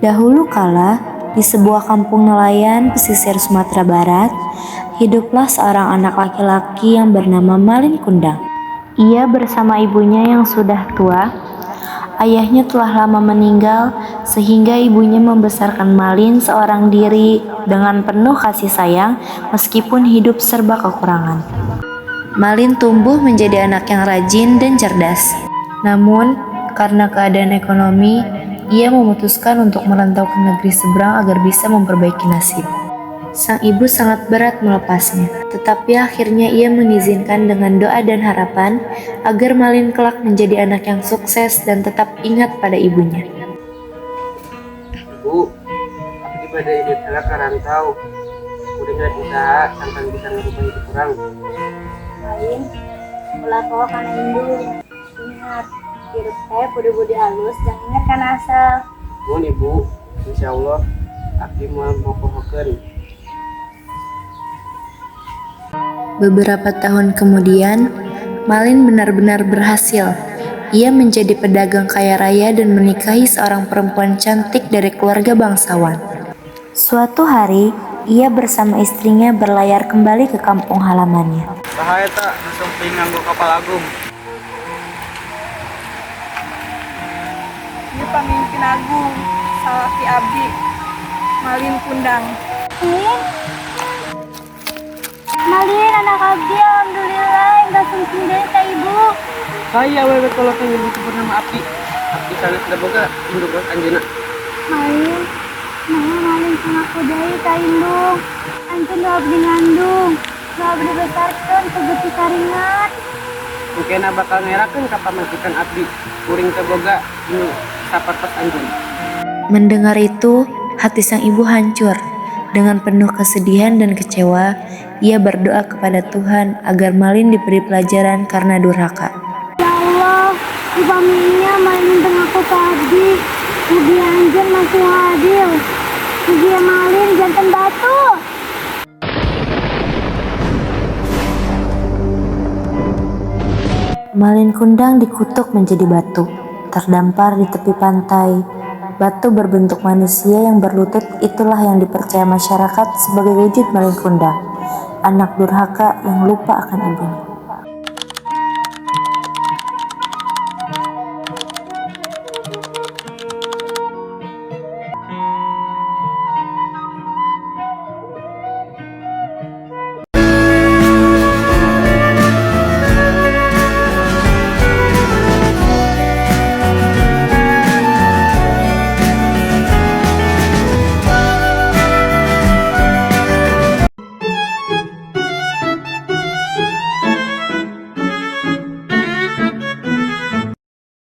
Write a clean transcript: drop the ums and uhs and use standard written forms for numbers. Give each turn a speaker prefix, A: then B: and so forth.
A: Dahulu kala, di sebuah kampung nelayan pesisir Sumatera Barat, hiduplah seorang anak laki-laki yang bernama Malin Kundang. Ia bersama ibunya yang sudah tua. Ayahnya telah lama meninggal, sehingga ibunya membesarkan Malin seorang diri dengan penuh kasih sayang, meskipun hidup serba kekurangan. Malin tumbuh menjadi anak yang rajin dan cerdas. Namun, karena keadaan ekonomi, ia memutuskan untuk merantau ke negeri seberang agar bisa memperbaiki nasib. Sang ibu sangat berat melepasnya, tetapi akhirnya ia mengizinkan dengan doa dan harapan agar Malin kelak menjadi anak yang sukses dan tetap ingat pada ibunya.
B: Bu, abdi bade ieu teh ka rantau. Kudu ngeureut usaha sampai bisa ngerubah hidup urang.
C: Lain, ulah poho kana indung. Ingat, hirup teh kudu budi halus, jangan ingat kana asal.
B: Nuhun Ibu, insyaallah abdi moal pohokeun.
A: Beberapa tahun kemudian, Malin benar-benar berhasil. Ia menjadi pedagang kaya raya dan menikahi seorang perempuan cantik dari keluarga bangsawan. Suatu hari, ia bersama istrinya berlayar kembali ke kampung halamannya.
B: Saha eta sumping nganggo kapal agung?
D: Ieu pamimpin agung, salaki abdi, Malin Kundang.
C: Malin, anak abdi, alhamdulillah, enggak sungking deui ka ibu.
B: Saya wewe kalau teh ibu bernama Abdi. Abdi sanes da boga induk anjeunna.
C: Malin, nah Malin sangaku deui ka indung. Anjeun nu abdi ngandung, nu abdi besarkeun ku beuti karingat.
B: Mungkin bakal ngerakeun ka pamajikan Abdi. Kuring teh boga nu sapertos anjeun.
A: Mendengar itu, hati sang ibu hancur. Dengan penuh kesedihan dan kecewa, ia berdoa kepada Tuhan agar Malin diberi pelajaran karena durhaka.
C: Ya Allah, upaminya Malin tengah aku ka abdi, mugi anjeun masih adil. Mugi Malin janten batu.
A: Malin Kundang dikutuk menjadi batu, terdampar di tepi pantai. Batu berbentuk manusia yang berlutut itulah yang dipercaya masyarakat sebagai wujud Malin Kundang, anak durhaka yang lupa akan ibunya.